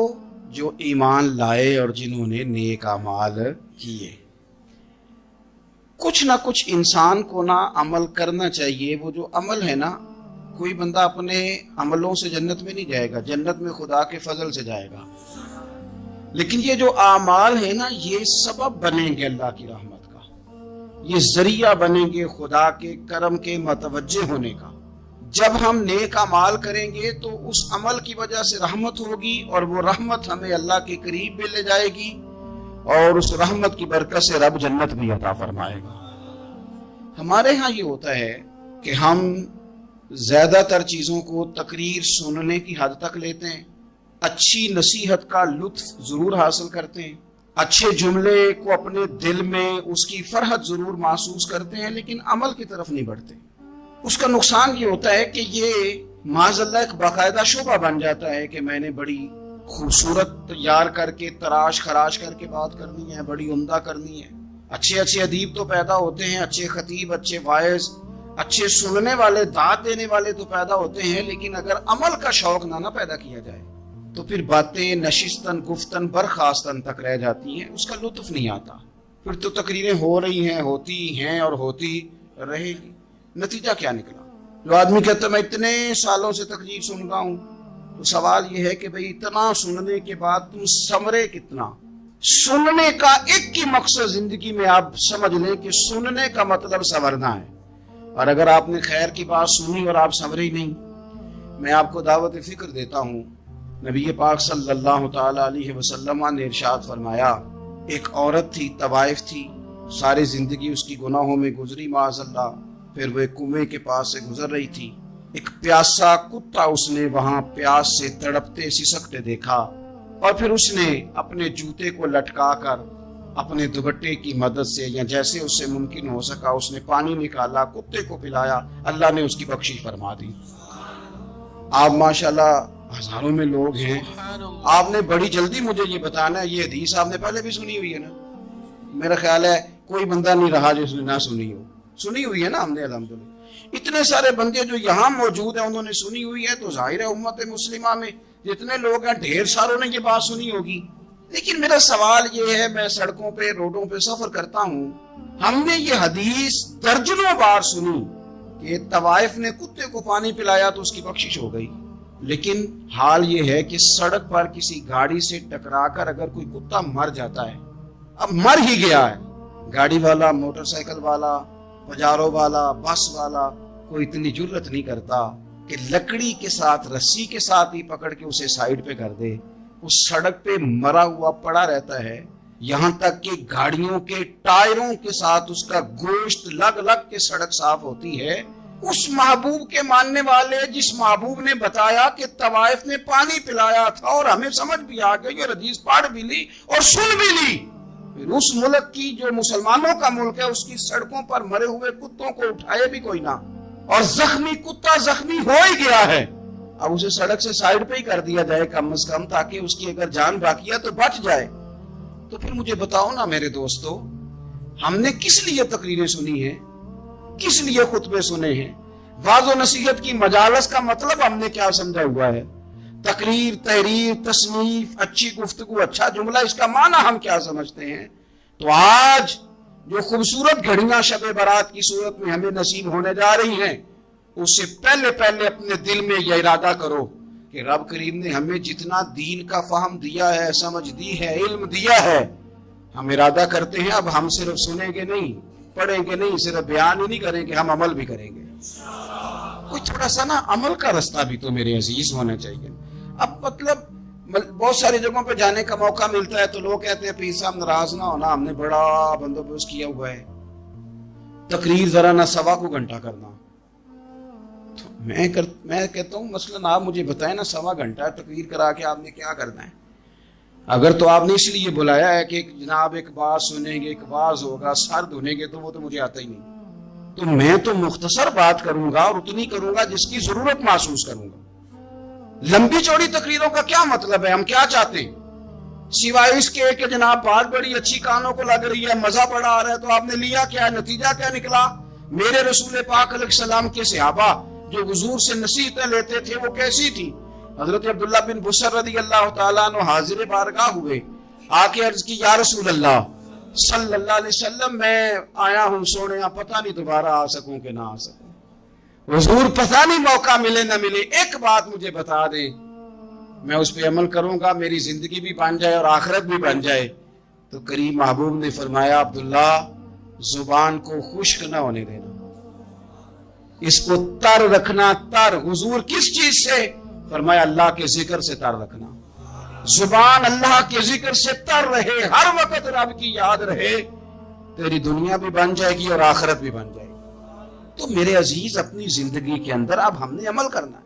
جو ایمان لائے اور جنہوں نے نیک اعمال کیے۔ کچھ نہ کچھ انسان کو نہ عمل کرنا چاہیے۔ وہ جو عمل ہے نا، کوئی بندہ اپنے عملوں سے جنت میں نہیں جائے گا، جنت میں خدا کے فضل سے جائے گا۔ لیکن یہ جو اعمال ہیں نا، یہ سبب بنیں گے اللہ کی رحمت کا، یہ ذریعہ بنیں گے خدا کے کرم کے متوجہ ہونے کا۔ جب ہم نیک اعمال کریں گے تو اس عمل کی وجہ سے رحمت ہوگی، اور وہ رحمت ہمیں اللہ کے قریب بھی لے جائے گی، اور اس رحمت کی برکت سے رب جنت بھی عطا فرمائے گا۔ ہمارے ہاں یہ ہوتا ہے کہ ہم زیادہ تر چیزوں کو تقریر سننے کی حد تک لیتے ہیں، اچھی نصیحت کا لطف ضرور حاصل کرتے ہیں، اچھے جملے کو اپنے دل میں اس کی فرحت ضرور محسوس کرتے ہیں، لیکن عمل کی طرف نہیں بڑھتے۔ اس کا نقصان یہ ہوتا ہے کہ یہ معاذ اللہ ایک باقاعدہ شعبہ بن جاتا ہے کہ میں نے بڑی خوبصورت تیار کر کے تراش خراش کر کے بات کرنی ہے، بڑی عمدہ کرنی ہے۔ اچھے اچھے ادیب تو پیدا ہوتے ہیں، اچھے خطیب، اچھے واعظ، اچھے سننے والے، دعوت دینے والے تو پیدا ہوتے ہیں، لیکن اگر عمل کا شوق نہ پیدا کیا جائے تو پھر باتیں نشستن گفتن برخاستن تک رہ جاتی ہیں، اس کا لطف نہیں آتا۔ پھر تو تقریریں ہو رہی ہیں، ہوتی ہیں اور ہوتی رہے گی، نتیجہ کیا نکلا؟ جو آدمی کہتا ہے میں اتنے سالوں سے تقریر سن رہا ہوں، تو سوال یہ ہے کہ بھئی اتنا سننے کے بعد تم سمرے کتنا؟ سننے کا ایک ہی مقصد زندگی میں آپ سمجھ لیں کہ سننے کا مطلب سنورنا ہے، اور اگر آپ نے خیر کی بات سنی اور آپ سنورے ہی نہیں، میں آپ کو دعوت فکر دیتا ہوں۔ نبی پاک صلی اللہ تعالی علیہ وسلم نے ارشاد فرمایا، ایک عورت تھی، طوائف تھی، ساری زندگی اس کی گناہوں میں گزری معاذ اللہ، پھر وہ ایک کنویں کے پاس سے گزر رہی تھی، ایک پیاسا کتا اس نے وہاں پیاس سے تڑپتے سسکتے دیکھا، اور پھر اس نے اپنے جوتے کو لٹکا کر اپنے دوپٹے کی مدد سے یا جیسے اس سے ممکن ہو سکا اس نے پانی نکالا، کتے کو پلایا، اللہ نے اس کی بخشش فرما دی۔ آپ ماشاءاللہ ہزاروں میں لوگ ہیں، آپ نے بڑی جلدی مجھے یہ بتانا ہے، یہ حدیث آپ نے پہلے بھی سنی ہوئی ہے نا؟ میرا خیال ہے کوئی بندہ نہیں رہا جس نے نہ سنی ہو، سنی ہوئی ہے نا ہم نے الحمدللہ۔ اتنے سارے بندے جو یہاں موجود ہیں انہوں نے سنی ہوئی ہے، تو ظاہر ہے امت مسلمہ میں جتنے لوگ ہیں ڈھیر ساروں نے یہ بات سنی ہوگی۔ لیکن میرا سوال یہ ہے، میں سڑکوں پہ روڈوں پہ سفر کرتا ہوں، ہم نے یہ حدیث درجنوں بار سنی کہ طوائف نے کتے کو پانی پلایا تو اس کی بخشش ہو گئی، لیکن حال یہ ہے کہ سڑک پر کسی گاڑی سے ٹکرا کر اگر کوئی کتا مر جاتا ہے، اب مر ہی گیا ہے، گاڑی والا، موٹر سائیکل والا، پجارو والا، بس والا کوئی اتنی جرت نہیں کرتا کہ لکڑی کے ساتھ، رسی کے ساتھ ہی پکڑ کے اسے سائیڈ پہ کر دے۔ اس سڑک پہ مرا ہوا پڑا رہتا ہے، یہاں تک کہ گاڑیوں کے ٹائروں کے ساتھ اس کا گوشت لگ لگ کے سڑک صاف ہوتی ہے۔ اس محبوب کے ماننے والے جس محبوب نے بتایا کہ طوائف نے پانی پلایا تھا، اور ہمیں سمجھ بھی آ گئی اور حدیث پڑھ بھی لی اور سن بھی لی، پھر اس ملک کی جو مسلمانوں کا ملک ہے اس کی سڑکوں پر مرے ہوئے کتوں کو اٹھائے بھی کوئی نہ، اور زخمی کتا زخمی ہو ہی گیا ہے، اب اسے سڑک سے سائیڈ پہ ہی کر دیا جائے کم از کم، تاکہ اس کی اگر جان باقی ہے تو بچ جائے۔ تو پھر مجھے بتاؤ نا میرے دوستو، ہم نے کس لیے تقریریں سنی ہیں، کس لیے خطبے سنے ہیں؟ واعظ و نصیحت کی مجالس کا مطلب ہم نے کیا سمجھا ہوا ہے؟ تقریر، تحریر، تصنیف، اچھی گفتگو، اچھا جملہ، اس کا معنی ہم کیا سمجھتے ہیں؟ تو آج جو خوبصورت گھڑیاں شب برات کی صورت میں ہمیں نصیب ہونے جا رہی ہیں، اس سے پہلے اپنے دل میں یہ ارادہ کرو کہ رب کریم نے ہمیں جتنا دین کا فہم دیا ہے، سمجھ دی ہے، علم دیا ہے، ہم ارادہ کرتے ہیں اب ہم صرف سنیں گے نہیں، پڑھیں گے نہیں، صرف بیان ہی نہیں کریں گے، ہم عمل بھی کریں گے۔ کوئی تھوڑا سا نا عمل کا رستہ بھی تو میرے عزیز ہونا چاہیے۔ اب مطلب بہت ساری جگہوں پہ جانے کا موقع ملتا ہے تو لوگ کہتے ہیں پیر صاحب ناراض نہ ہونا، ہم نے بڑا بندوبست کیا ہوا ہے، تقریر ذرا نہ سوا کو گھنٹہ کرنا۔ تو میں کہتا ہوں مثلاً آپ مجھے بتائیں نا، سوا گھنٹہ تقریر کرا کے آپ نے کیا کرنا ہے؟ اگر تو آپ نے اس لیے بلایا ہے کہ جناب ایک بات سنیں گے، ایک واز ہوگا، سر دھونے گے، تو وہ تو مجھے آتا ہی نہیں، تو میں تو مختصر بات کروں گا اور اتنی کروں گا جس کی ضرورت محسوس کروں گا۔ لمبی چوڑی تقریروں کا کیا مطلب ہے؟ ہم کیا چاہتے ہیں سوائے اس کے کہ جناب بات بڑی اچھی کانوں کو لگ رہی ہے، مزہ بڑا آ رہا ہے، تو آپ نے لیا کیا؟ نتیجہ کیا نکلا؟ میرے رسول پاک علیہ السلام کے صحابہ جو حضور سے نصیحتیں لیتے تھے وہ کیسی تھی؟ حضرت عبداللہ بن بصر رضی اللہ تعالیٰ عنہ حاضر بارگاہ ہوئے، آ کے عرض کی یا رسول اللہ صلی اللہ علیہ وسلم، میں آیا ہوں سونے، پتہ نہیں دوبارہ آ سکوں کہ نہ آ سکوں، حضور پتہ نہیں موقع ملے نہ ملے، ایک بات مجھے بتا دیں، میں اس پہ عمل کروں گا، میری زندگی بھی بن جائے اور آخرت بھی بن جائے۔ تو کریم محبوب نے فرمایا عبداللہ زبان کو خشک نہ ہونے دینا، اس کو تر رکھنا۔ تر حضور کس چیز سے؟ فرمایا اللہ کے ذکر سے تر رکھنا، زبان اللہ کے ذکر سے تر رہے، ہر وقت رب کی یاد رہے، تیری دنیا بھی بن جائے گی اور آخرت بھی بن جائے گی۔ تو میرے عزیز اپنی زندگی کے اندر اب ہم نے عمل کرنا ہے۔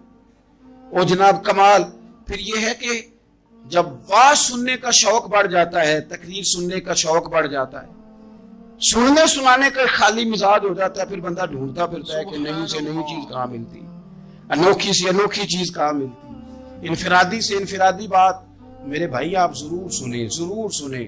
اور جناب کمال پھر یہ ہے کہ جب واز سننے کا شوق بڑھ جاتا ہے، تقریر سننے کا شوق بڑھ جاتا ہے، سننے سنانے کا خالی مزاج ہو جاتا ہے، پھر بندہ ڈھونڈتا پھرتا ہے کہ نئی سے نئی چیز کہاں ملتی، انوکھی سے انوکھی چیز کہاں ملتی، انفرادی سے انفرادی بات۔ میرے بھائی آپ ضرور سنیں، ضرور سنیں،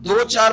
2, 4,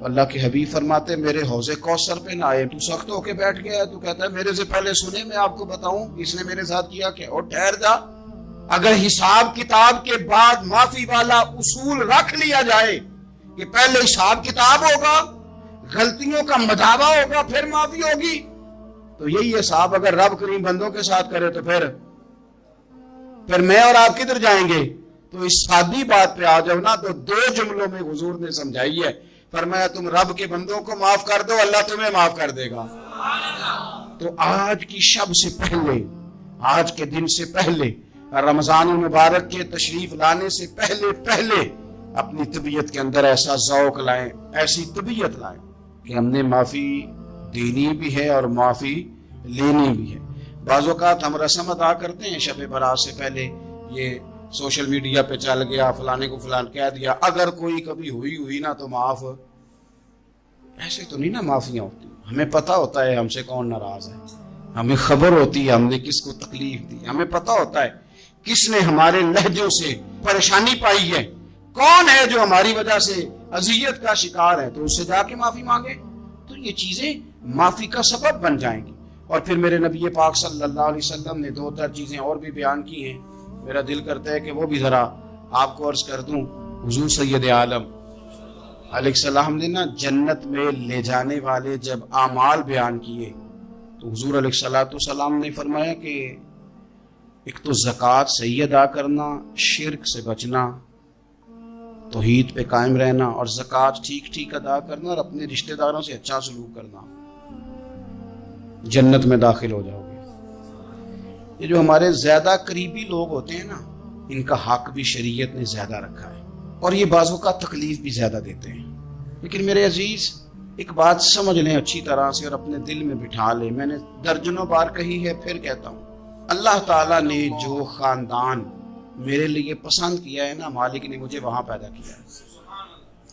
اللہ کے حبیب فرماتے میرے حوض کوثر پہ نہ آئے، تو سخت ہو کے بیٹھ گیا، تو کہتا ہے میرے سے پہلے سنے، میں آپ کو بتاؤں اس نے میرے ساتھ کیا کیا، اور ٹھہر جا، اگر حساب کتاب کے بعد معافی والا اصول رکھ لیا جائے کہ پہلے حساب کتاب ہوگا، غلطیوں کا مداوع ہوگا، پھر معافی ہوگی، تو یہی حساب اگر رب کریم بندوں کے ساتھ کرے تو پھر میں اور آپ کدھر جائیں گے؟ تو اس سادی بات پہ آ جاؤ نا، تو 2 جملوں میں حضور نے سمجھائی ہے، فرمایا تم رب کے بندوں کو معاف کر دو، اللہ تمہیں معاف کر دے گا۔ تو آج کی شب سے پہلے، آج کے دن سے پہلے، رمضان المبارک کے تشریف لانے سے پہلے اپنی طبیعت کے اندر ایسا ذوق لائیں، ایسی طبیعت لائیں کہ ہم نے معافی دینی بھی ہے اور معافی لینی بھی ہے۔ بعض اوقات ہم رسم ادا کرتے ہیں شب برات سے پہلے، یہ سوشل میڈیا پہ چل گیا، فلانے کو فلان کہہ دیا، اگر کوئی کبھی ہوئی نا تو معاف، ایسے تو نہیں نا معافیاں ہوتی۔ ہمیں پتہ ہوتا ہے ہم سے کون ناراض ہے، ہمیں خبر ہوتی ہے ہم نے کس کو تکلیف دی، ہمیں پتہ ہوتا ہے کس نے ہمارے لہجوں سے پریشانی پائی ہے، کون ہے جو ہماری وجہ سے اذیت کا شکار ہے، تو اس سے جا کے معافی مانگے، تو یہ چیزیں معافی کا سبب بن جائیں گی۔ اور پھر میرے نبی پاک صلی اللہ علیہ وسلم نے 2-3 چیزیں اور بھی بیان کی ہیں، میرا دل کرتا ہے کہ وہ بھی ذرا آپ کو عرض کر دوں۔ حضور سید عالم علیہ السلام نے نا جنت میں لے جانے والے جب اعمال بیان کیے تو حضور علیہ السلام نے فرمایا کہ ایک تو زکوٰۃ صحیح ادا کرنا، شرک سے بچنا، توحید پہ قائم رہنا، اور زکوٰۃ ٹھیک ادا کرنا، اور اپنے رشتہ داروں سے اچھا سلوک کرنا، جنت میں داخل ہو جاؤ گے۔ یہ جو ہمارے زیادہ قریبی لوگ ہوتے ہیں نا، ان کا حق بھی شریعت نے زیادہ رکھا ہے، اور یہ بعضوں کا تکلیف بھی زیادہ دیتے ہیں۔ لیکن میرے عزیز ایک بات سمجھ لیں اچھی طرح سے اور اپنے دل میں بٹھا لیں، میں نے درجنوں بار کہی ہے، پھر کہتا ہوں، اللہ تعالیٰ نے جو خاندان میرے لیے پسند کیا ہے نا، مالک نے مجھے وہاں پیدا کیا ہے،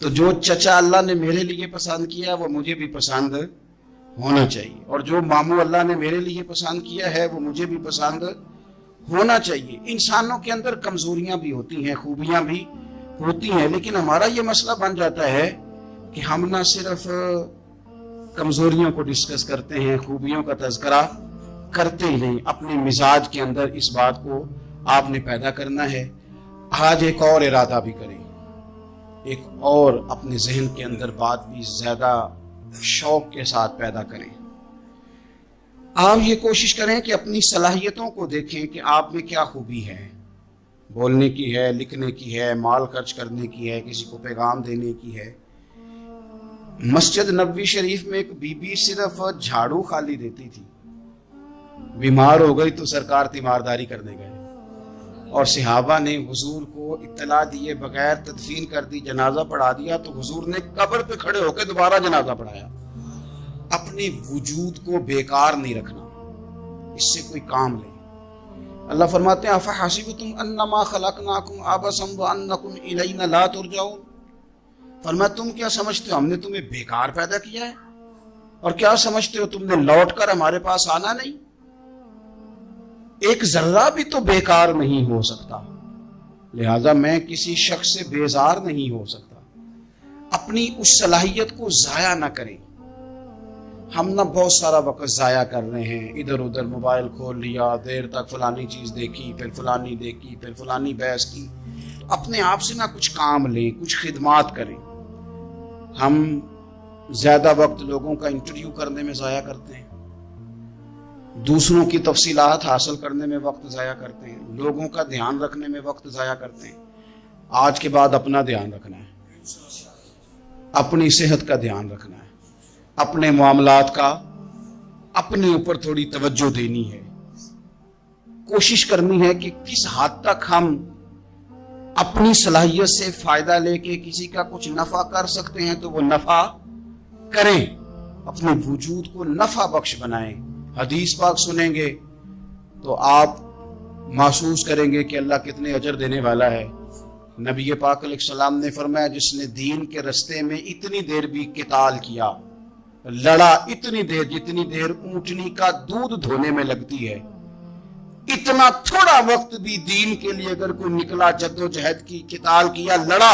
تو جو چچا اللہ نے میرے لیے پسند کیا وہ مجھے بھی پسند ہونا چاہیے، اور جو ماموں اللہ نے میرے لیے پسند کیا ہے وہ مجھے بھی پسند ہونا چاہیے۔ انسانوں کے اندر کمزوریاں بھی ہوتی ہیں، خوبیاں بھی ہوتی ہیں، لیکن ہمارا یہ مسئلہ بن جاتا ہے کہ ہم نہ صرف کمزوریوں کو ڈسکس کرتے ہیں، خوبیوں کا تذکرہ کرتے ہی نہیں، اپنے مزاج کے اندر اس بات کو آپ نے پیدا کرنا ہے۔ آج ایک اور ارادہ بھی کریں، ایک اور اپنے ذہن کے اندر بات بھی زیادہ شوق کے ساتھ پیدا کریں۔ آپ یہ کوشش کریں کہ اپنی صلاحیتوں کو دیکھیں کہ آپ میں کیا خوبی ہے، بولنے کی ہے، لکھنے کی ہے، مال خرچ کرنے کی ہے، کسی کو پیغام دینے کی ہے۔ مسجد نبوی شریف میں ایک بی بی صرف جھاڑو خالی دیتی تھی، بیمار ہو گئی تو سرکار تیمارداری کرنے گئے، اور صحابہ نے حضور کو اطلاع دیے بغیر تدفین کر دی، جنازہ پڑھا دیا، تو حضور نے قبر پہ کھڑے ہو کے دوبارہ جنازہ پڑھایا۔ اپنے وجود کو بیکار نہیں رکھنا، اس سے کوئی کام لیں۔ اللہ فرماتے ہیں افحسبتم انما خلقناکم عبثا وانکم الینا لا ترجعون، فرمایا تم کیا سمجھتے ہو ہم نے تمہیں بیکار پیدا کیا ہے، اور کیا سمجھتے ہو تم نے لوٹ کر ہمارے پاس آنا نہیں؟ ایک ذرہ بھی تو بیکار نہیں ہو سکتا، لہذا میں کسی شخص سے بیزار نہیں ہو سکتا۔ اپنی اس صلاحیت کو ضائع نہ کریں۔ ہم نہ بہت سارا وقت ضائع کر رہے ہیں، ادھر ادھر موبائل کھول لیا، دیر تک فلانی چیز دیکھی، پھر فلانی دیکھی، پھر فلانی بحث کی۔ اپنے آپ سے نہ کچھ کام لیں، کچھ خدمات کریں۔ ہم زیادہ وقت لوگوں کا انٹرویو کرنے میں ضائع کرتے ہیں، دوسروں کی تفصیلات حاصل کرنے میں وقت ضائع کرتے ہیں، لوگوں کا دھیان رکھنے میں وقت ضائع کرتے ہیں۔ آج کے بعد اپنا دھیان رکھنا ہے، اپنی صحت کا دھیان رکھنا ہے، اپنے معاملات کا اپنے اوپر تھوڑی توجہ دینی ہے، کوشش کرنی ہے کہ کس حد تک ہم اپنی صلاحیت سے فائدہ لے کے کسی کا کچھ نفع کر سکتے ہیں تو وہ نفع کریں، اپنے وجود کو نفع بخش بنائیں۔ حدیث پاک سنیں گے تو آپ محسوس کریں گے کہ اللہ کتنے اجر دینے والا ہے۔ نبی پاک علیہ السلام نے فرمایا جس نے دین کے رستے میں اتنی دیر بھی قتال کیا، لڑا، اتنی دیر جتنی دیر اونٹنی کا دودھ دھونے میں لگتی ہے، اتنا تھوڑا وقت بھی دین کے لیے اگر کوئی نکلا، جدوجہد کی، قتال کیا، لڑا،